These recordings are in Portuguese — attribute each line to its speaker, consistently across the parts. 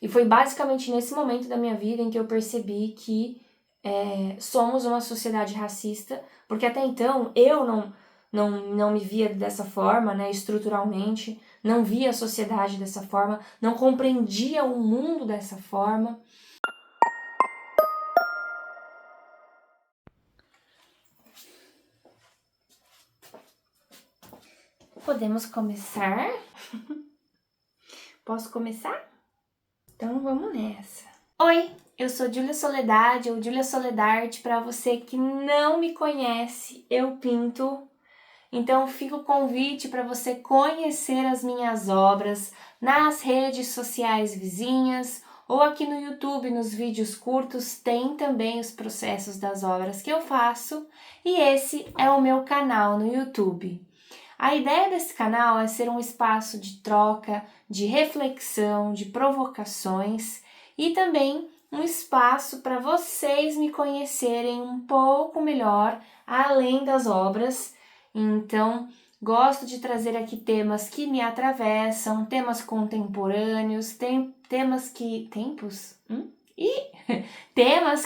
Speaker 1: E foi basicamente nesse momento da minha vida em que eu percebi que somos uma sociedade racista, porque até então eu não me via dessa forma, né, estruturalmente, não via a sociedade dessa forma, não compreendia o mundo dessa forma. Podemos começar? Posso começar? Então vamos nessa. Oi, eu sou Júlia Soledade ou Júlia Soledarte. Para você que não me conhece, eu pinto. Então fica o convite para você conhecer as minhas obras nas redes sociais vizinhas ou aqui no YouTube, nos vídeos curtos, tem também os processos das obras que eu faço e esse é o meu canal no YouTube. A ideia desse canal é ser um espaço de troca, de reflexão, de provocações e também um espaço para vocês me conhecerem um pouco melhor além das obras. Então, gosto de trazer aqui temas que me atravessam, temas contemporâneos, temas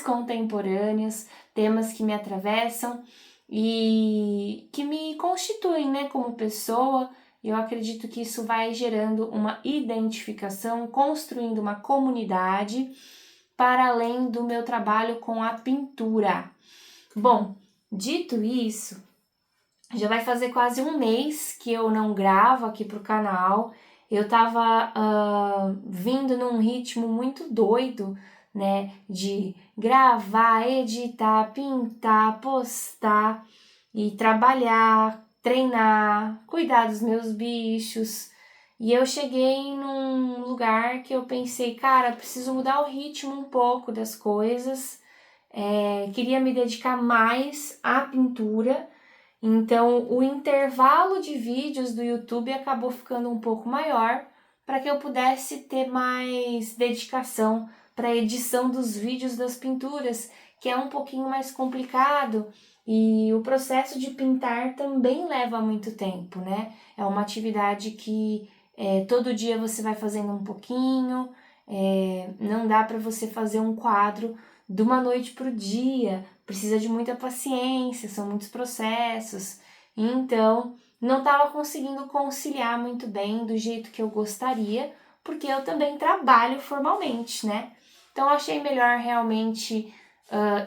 Speaker 1: contemporâneos, temas que me atravessam e que me constituem, né, como pessoa. Eu acredito que isso vai gerando uma identificação, construindo uma comunidade para além do meu trabalho com a pintura. Bom, dito isso, já vai fazer quase um mês que eu não gravo aqui pro canal. Eu tava vindo num ritmo muito doido, né? De gravar, editar, pintar, postar e trabalhar, treinar, cuidar dos meus bichos. E eu cheguei num lugar que eu pensei, cara, preciso mudar o ritmo um pouco das coisas. Queria me dedicar mais à pintura. Então, o intervalo de vídeos do YouTube acabou ficando um pouco maior para que eu pudesse ter mais dedicação para a edição dos vídeos das pinturas, que é um pouquinho mais complicado e o processo de pintar também leva muito tempo, né? É uma atividade que todo dia você vai fazendo um pouquinho, não dá para você fazer um quadro de uma noite para o dia, precisa de muita paciência, são muitos processos, então não estava conseguindo conciliar muito bem do jeito que eu gostaria, porque eu também trabalho formalmente, né? Então eu achei melhor realmente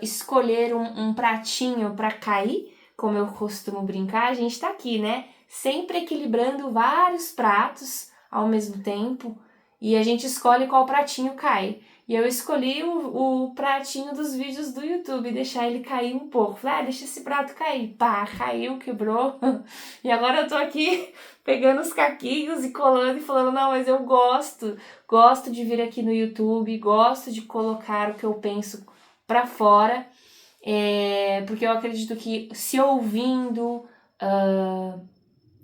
Speaker 1: escolher um pratinho para cair, como eu costumo brincar, a gente tá aqui, né? Sempre equilibrando vários pratos ao mesmo tempo e a gente escolhe qual pratinho cai. E eu escolhi o pratinho dos vídeos do YouTube, deixar ele cair um pouco. Falei, deixa esse prato cair. Pá, caiu, quebrou. E agora eu tô aqui pegando os caquinhos e colando e falando, não, mas eu gosto de vir aqui no YouTube, gosto de colocar o que eu penso pra fora, porque eu acredito que se ouvindo,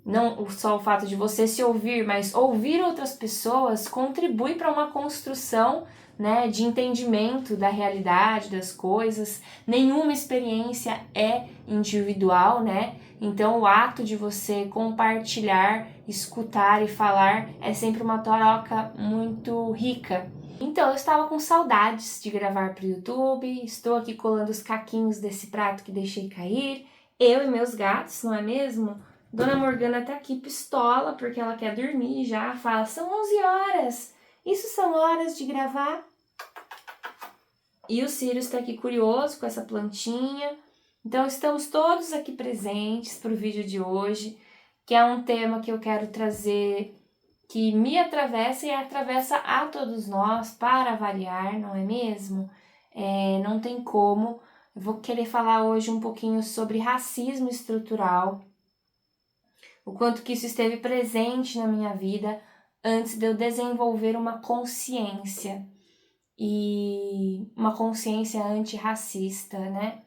Speaker 1: não só o fato de você se ouvir, mas ouvir outras pessoas contribui para uma construção, né, de entendimento da realidade, das coisas. Nenhuma experiência é individual, né? Então o ato de você compartilhar, escutar e falar é sempre uma troca muito rica. Então eu estava com saudades de gravar para o YouTube, estou aqui colando os caquinhos desse prato que deixei cair, eu e meus gatos, não é mesmo? Dona Morgana tá aqui pistola porque ela quer dormir já, fala, são 11 horas, isso são horas de gravar? E o Sirius tá aqui curioso com essa plantinha. Então estamos todos aqui presentes para o vídeo de hoje, que é um tema que eu quero trazer, que me atravessa e atravessa a todos nós, para variar, não é mesmo? Não tem como. Eu vou querer falar hoje um pouquinho sobre racismo estrutural, o quanto que isso esteve presente na minha vida antes de eu desenvolver uma consciência, e uma consciência antirracista, né?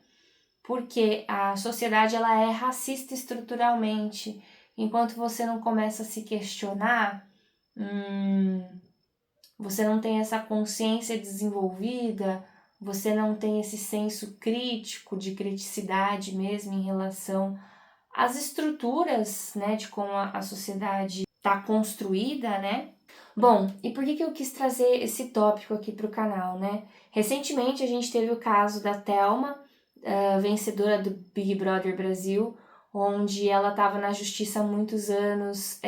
Speaker 1: Porque a sociedade ela é racista estruturalmente. Enquanto você não começa a se questionar, você não tem essa consciência desenvolvida, você não tem esse senso crítico, de criticidade mesmo em relação às estruturas, né, de como a sociedade está construída, né? Bom, e por que eu quis trazer esse tópico aqui para o canal, né? Recentemente a gente teve o caso da Thelma, vencedora do Big Brother Brasil, onde ela estava na justiça há muitos anos,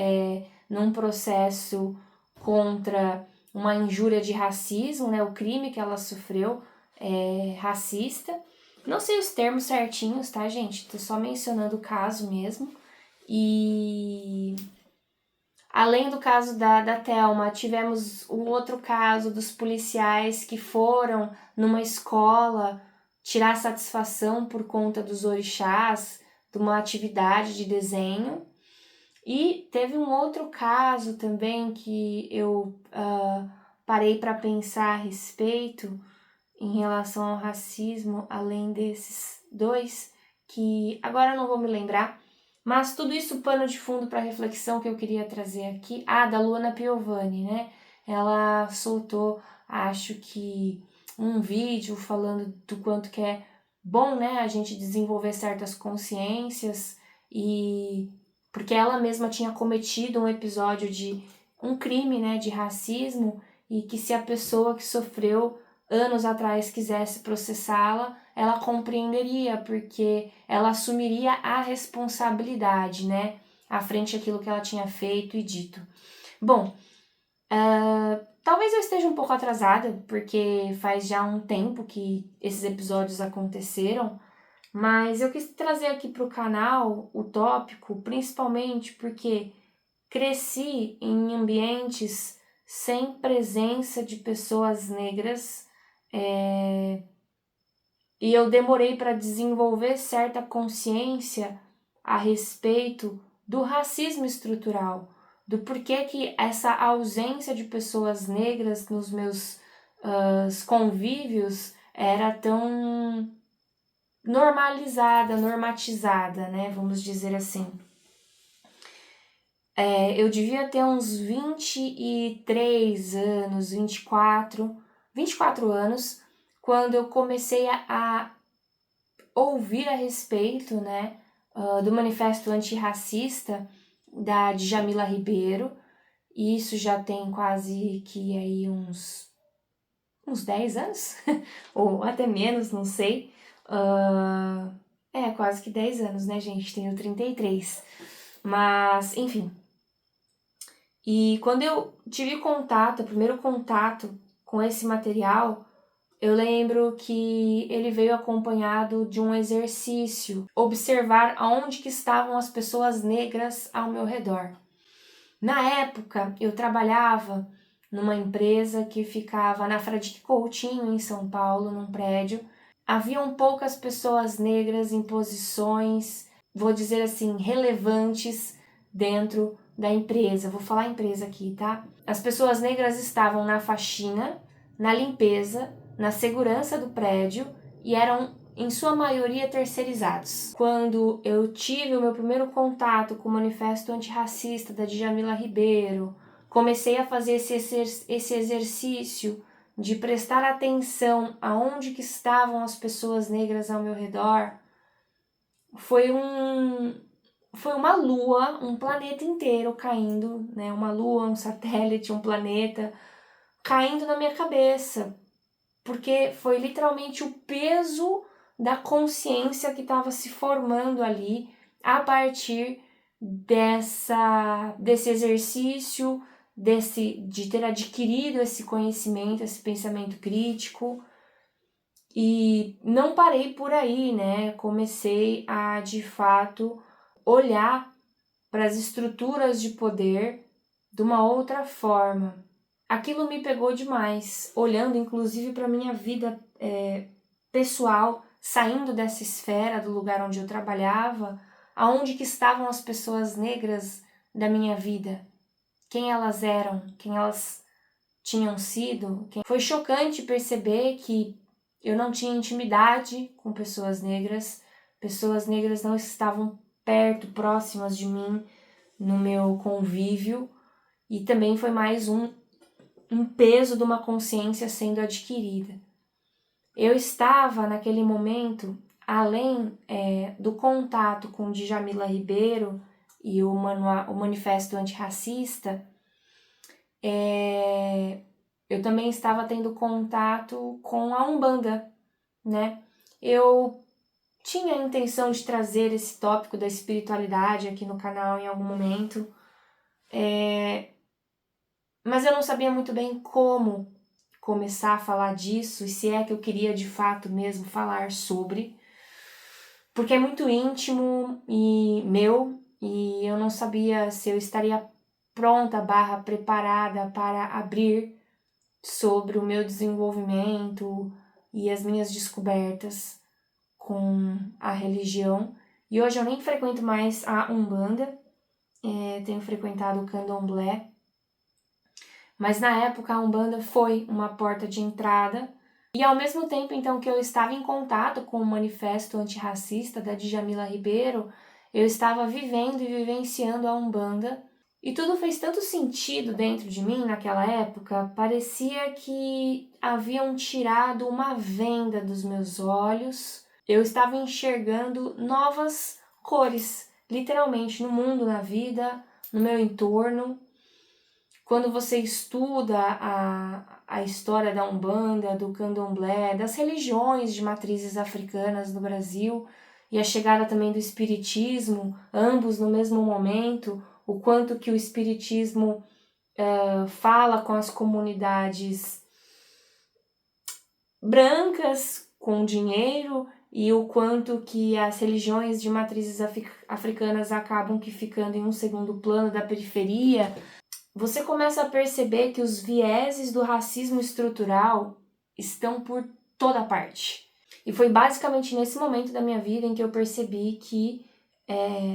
Speaker 1: num processo contra uma injúria de racismo, né? O crime que ela sofreu é racista. Não sei os termos certinhos, tá, gente? Tô só mencionando o caso mesmo. E além do caso da Thelma, tivemos um outro caso dos policiais que foram numa escola tirar satisfação por conta dos orixás, de uma atividade de desenho. E teve um outro caso também que eu parei para pensar a respeito em relação ao racismo, além desses dois, que agora eu não vou me lembrar, mas tudo isso pano de fundo para a reflexão que eu queria trazer aqui. Da Luana Piovani, né? Ela soltou, acho que, um vídeo falando do quanto que é bom, né, a gente desenvolver certas consciências, e porque ela mesma tinha cometido um episódio de um crime, né, de racismo, e que se a pessoa que sofreu anos atrás quisesse processá-la, ela compreenderia, porque ela assumiria a responsabilidade, né, à frente daquilo que ela tinha feito e dito. Bom, talvez eu esteja um pouco atrasada, porque faz já um tempo que esses episódios aconteceram, mas eu quis trazer aqui para o canal o tópico, principalmente porque cresci em ambientes sem presença de pessoas negras, e eu demorei para desenvolver certa consciência a respeito do racismo estrutural, do porquê que essa ausência de pessoas negras nos meus convívios era tão normalizada, normatizada, né? Vamos dizer assim. Eu devia ter uns 23 anos, 24 anos, quando eu comecei a ouvir a respeito, né, do manifesto antirracista da Djamila Ribeiro. E isso já tem quase que aí uns 10 anos, ou até menos, não sei. Quase que 10 anos, né, gente? Tenho 33. Mas, enfim. E quando eu tive contato, o primeiro contato com esse material, eu lembro que ele veio acompanhado de um exercício, observar aonde que estavam as pessoas negras ao meu redor. Na época, eu trabalhava numa empresa que ficava na Fradique Coutinho, em São Paulo, num prédio. Haviam poucas pessoas negras em posições, vou dizer assim, relevantes dentro da empresa. Vou falar empresa aqui, tá? As pessoas negras estavam na faxina, na limpeza, na segurança do prédio e eram, em sua maioria, terceirizados. Quando eu tive o meu primeiro contato com o manifesto antirracista da Djamila Ribeiro, comecei a fazer esse exercício de prestar atenção aonde que estavam as pessoas negras ao meu redor. Foi uma lua, um planeta inteiro caindo, né? Uma lua, um satélite, um planeta caindo na minha cabeça, porque foi literalmente o peso da consciência que estava se formando ali a partir desse exercício, de ter adquirido esse conhecimento, esse pensamento crítico. E não parei por aí, né? Comecei a, de fato, olhar para as estruturas de poder de uma outra forma. Aquilo me pegou demais, olhando inclusive para a minha vida pessoal, saindo dessa esfera do lugar onde eu trabalhava, aonde que estavam as pessoas negras da minha vida, quem elas eram, quem elas tinham sido. Foi chocante perceber que eu não tinha intimidade com pessoas negras não estavam perto, próximas de mim, no meu convívio, e também foi mais um peso de uma consciência sendo adquirida. Eu estava, naquele momento, além do contato com Djamila Ribeiro e o manifesto antirracista, eu também estava tendo contato com a Umbanda, né? Eu tinha a intenção de trazer esse tópico da espiritualidade aqui no canal em algum momento, mas eu não sabia muito bem como começar a falar disso e se é que eu queria de fato mesmo falar sobre, porque é muito íntimo e meu e eu não sabia se eu estaria pronta / preparada para abrir sobre o meu desenvolvimento e as minhas descobertas com a religião. E hoje eu nem frequento mais a Umbanda, tenho frequentado o Candomblé, mas na época a Umbanda foi uma porta de entrada. E ao mesmo tempo então que eu estava em contato com o manifesto antirracista da Djamila Ribeiro, eu estava vivendo e vivenciando a Umbanda. E tudo fez tanto sentido dentro de mim naquela época, parecia que haviam tirado uma venda dos meus olhos. Eu estava enxergando novas cores, literalmente, no mundo, na vida, no meu entorno. Quando você estuda a história da Umbanda, do Candomblé, das religiões de matrizes africanas no Brasil e a chegada também do Espiritismo, ambos no mesmo momento, o quanto que o Espiritismo fala com as comunidades brancas, com dinheiro, e o quanto que as religiões de matrizes africanas acabam que ficando em um segundo plano da periferia, você começa a perceber que os vieses do racismo estrutural estão por toda parte. E foi basicamente nesse momento da minha vida em que eu percebi que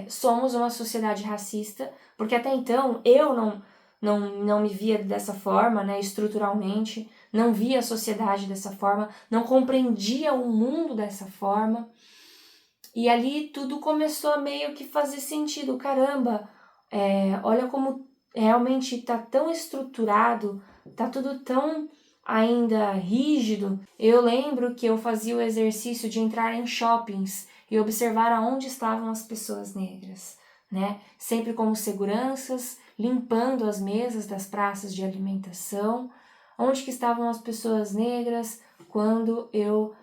Speaker 1: somos uma sociedade racista, porque até então eu não me via dessa forma, né, estruturalmente, não via a sociedade dessa forma, não compreendia o mundo dessa forma. E ali tudo começou a meio que fazer sentido. Caramba, olha como realmente está tão estruturado, está tudo tão ainda rígido. Eu lembro que eu fazia o exercício de entrar em shoppings e observar aonde estavam as pessoas negras, né? Sempre como seguranças, limpando as mesas das praças de alimentação. Onde que estavam as pessoas negras quando eu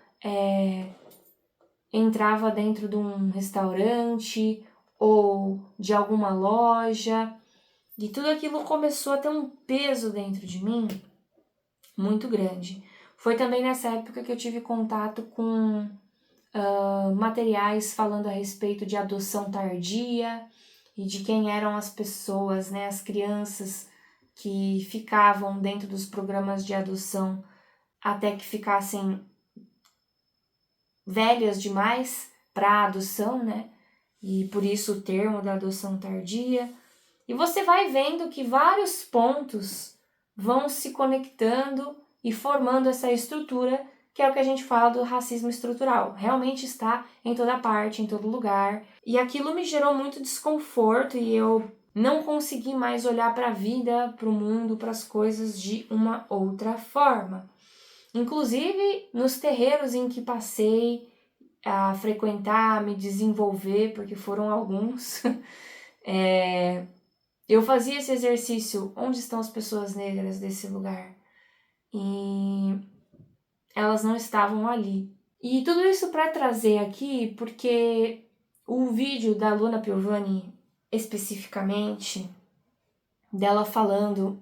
Speaker 1: entrava dentro de um restaurante ou de alguma loja, e tudo aquilo começou a ter um peso dentro de mim muito grande. Foi também nessa época que eu tive contato com materiais falando a respeito de adoção tardia e de quem eram as pessoas, né, as crianças que ficavam dentro dos programas de adoção até que ficassem velhas demais para adoção, né? E por isso o termo da adoção tardia. E você vai vendo que vários pontos vão se conectando e formando essa estrutura, que é o que a gente fala do racismo estrutural. Realmente está em toda parte, em todo lugar. E aquilo me gerou muito desconforto e eu não consegui mais olhar para a vida, para o mundo, para as coisas de uma outra forma. Inclusive nos terreiros em que passei a frequentar, a me desenvolver, porque foram alguns, eu fazia esse exercício, onde estão as pessoas negras desse lugar? E elas não estavam ali. E tudo isso para trazer aqui, porque o vídeo da Luna Piovani, especificamente, dela falando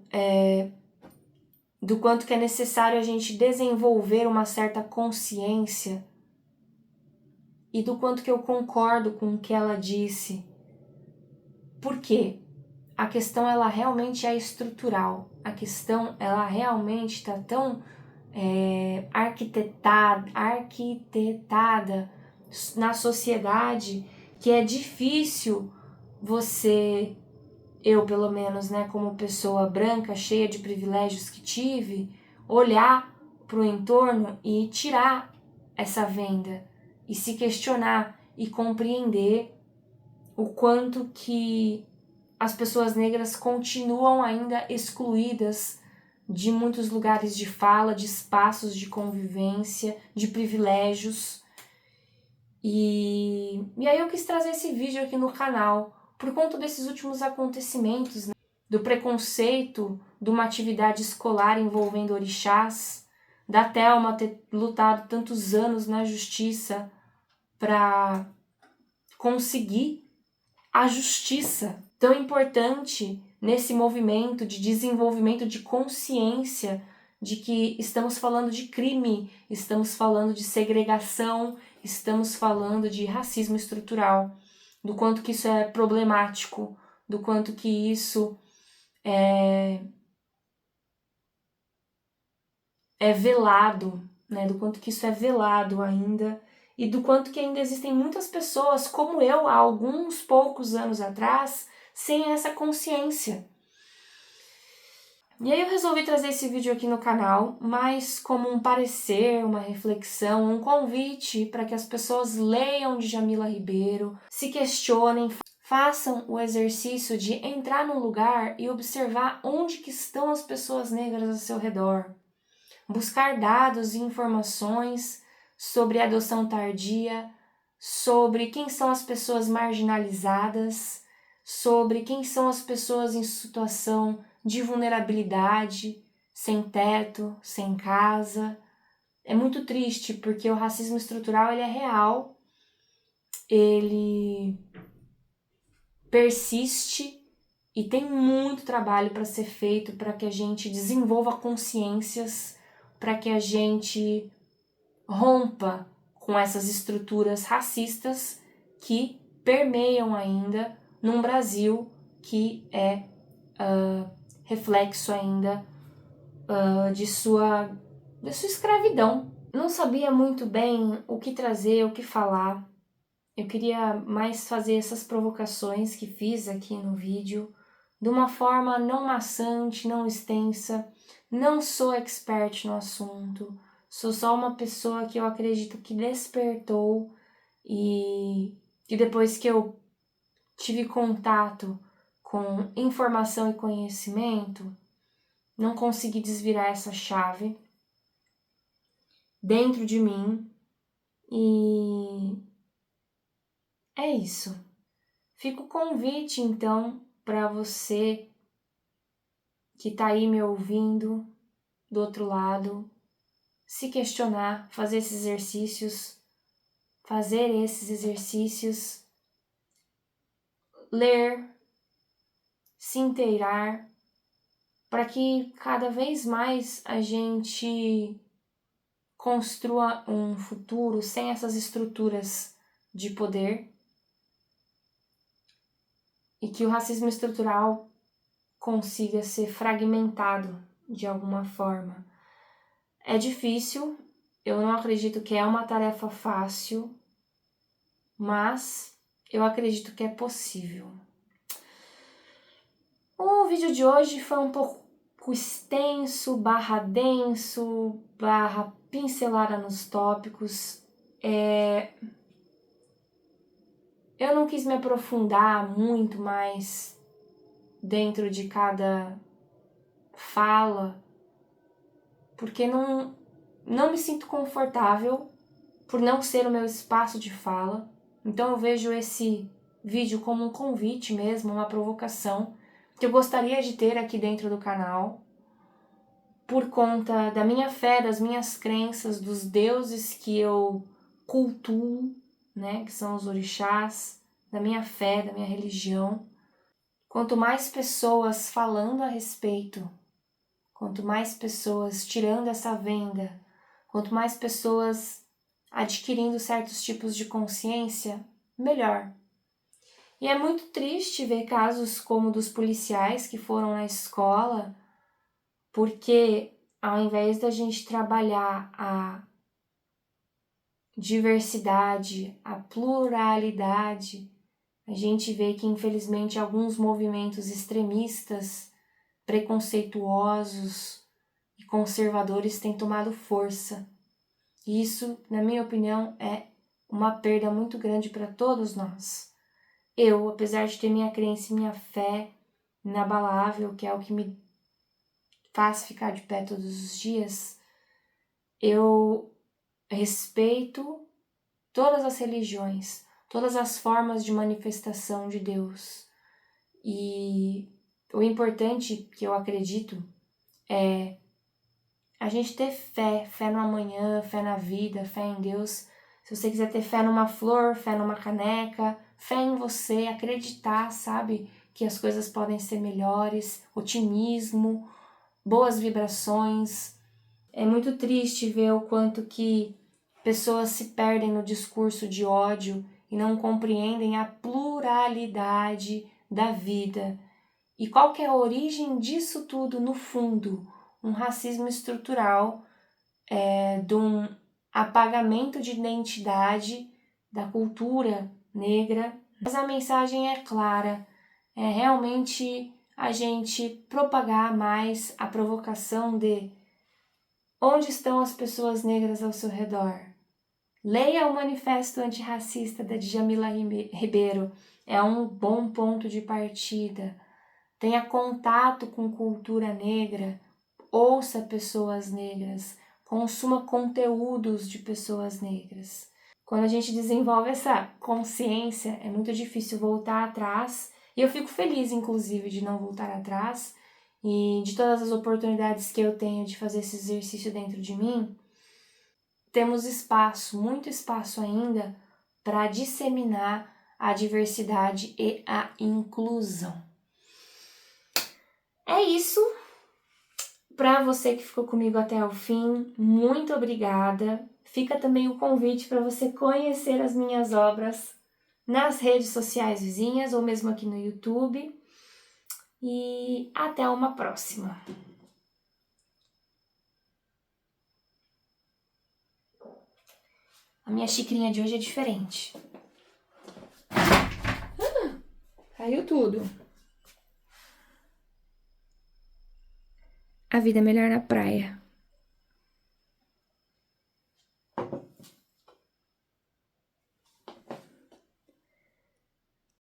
Speaker 1: do quanto que é necessário a gente desenvolver uma certa consciência e do quanto que eu concordo com o que ela disse. Por quê? A questão ela realmente é estrutural. A questão ela realmente está tão arquitetada na sociedade que é difícil você, eu pelo menos, né, como pessoa branca cheia de privilégios que tive, olhar para o entorno e tirar essa venda e se questionar e compreender o quanto que as pessoas negras continuam ainda excluídas de muitos lugares de fala, de espaços de convivência, de privilégios. E aí eu quis trazer esse vídeo aqui no canal, por conta desses últimos acontecimentos, né? do preconceito de uma atividade escolar envolvendo orixás, da Thelma ter lutado tantos anos na justiça para conseguir a justiça tão importante nesse movimento de desenvolvimento de consciência de que estamos falando de crime, estamos falando de segregação, estamos falando de racismo estrutural, do quanto que isso é problemático, do quanto que isso é velado, né? Do quanto que isso é velado ainda e do quanto que ainda existem muitas pessoas como eu há alguns poucos anos atrás sem essa consciência. E aí eu resolvi trazer esse vídeo aqui no canal, mais como um parecer, uma reflexão, um convite para que as pessoas leiam Djamila Ribeiro, se questionem, façam o exercício de entrar num lugar e observar onde que estão as pessoas negras ao seu redor. Buscar dados e informações sobre a adoção tardia, sobre quem são as pessoas marginalizadas, sobre quem são as pessoas em situação de vulnerabilidade, sem teto, sem casa. É muito triste porque o racismo estrutural ele é real, ele persiste e tem muito trabalho para ser feito para que a gente desenvolva consciências, para que a gente rompa com essas estruturas racistas que permeiam ainda num Brasil que é reflexo ainda de sua escravidão. Não sabia muito bem o que trazer, o que falar. Eu queria mais fazer essas provocações que fiz aqui no vídeo de uma forma não maçante, não extensa. Não sou expert no assunto, sou só uma pessoa que eu acredito que despertou e depois que eu tive contato com informação e conhecimento, não consegui desvirar essa chave dentro de mim e é isso. Fica o convite, então, para você que está aí me ouvindo do outro lado, se questionar, fazer esses exercícios, ler, se inteirar, para que cada vez mais a gente construa um futuro sem essas estruturas de poder e que o racismo estrutural consiga ser fragmentado de alguma forma. É difícil, eu não acredito que é uma tarefa fácil, mas eu acredito que é possível. O vídeo de hoje foi um pouco extenso, denso, pincelada nos tópicos. Eu não quis me aprofundar muito mais dentro de cada fala, porque não me sinto confortável por não ser o meu espaço de fala. Então eu vejo esse vídeo como um convite mesmo, uma provocação que eu gostaria de ter aqui dentro do canal, por conta da minha fé, das minhas crenças, dos deuses que eu cultuo, né, que são os orixás, da minha fé, da minha religião. Quanto mais pessoas falando a respeito, quanto mais pessoas tirando essa venda, quanto mais pessoas adquirindo certos tipos de consciência, melhor. E é muito triste ver casos como dos policiais que foram na escola, porque ao invés da gente trabalhar a diversidade, a pluralidade, a gente vê que infelizmente alguns movimentos extremistas, preconceituosos e conservadores têm tomado força. E isso, na minha opinião, é uma perda muito grande para todos nós. Eu, apesar de ter minha crença e minha fé inabalável, que é o que me faz ficar de pé todos os dias, eu respeito todas as religiões, todas as formas de manifestação de Deus. E O importante, que eu acredito, é a gente ter fé no amanhã, fé na vida, fé em Deus. Se você quiser ter fé numa flor, fé numa caneca, fé em você, acreditar, sabe, que as coisas podem ser melhores, otimismo, boas vibrações. É muito triste ver o quanto que pessoas se perdem no discurso de ódio e não compreendem a pluralidade da vida. E qual que é a origem disso tudo no fundo? Um racismo estrutural, de um apagamento de identidade da cultura negra. Mas a mensagem é clara, é realmente a gente propagar mais a provocação de onde estão as pessoas negras ao seu redor. Leia o Manifesto Antirracista da Djamila Ribeiro, é um bom ponto de partida. Tenha contato com cultura negra, ouça pessoas negras, consuma conteúdos de pessoas negras. Quando a gente desenvolve essa consciência, é muito difícil voltar atrás, e eu fico feliz, inclusive, de não voltar atrás, e de todas as oportunidades que eu tenho de fazer esse exercício dentro de mim, temos espaço, muito espaço ainda, para disseminar a diversidade e a inclusão. É isso. Para você que ficou comigo até o fim, muito obrigada. Fica também o convite para você conhecer as minhas obras nas redes sociais vizinhas ou mesmo aqui no YouTube. E até uma próxima. A minha xicrinha de hoje é diferente. Caiu tudo. A vida é melhor na praia.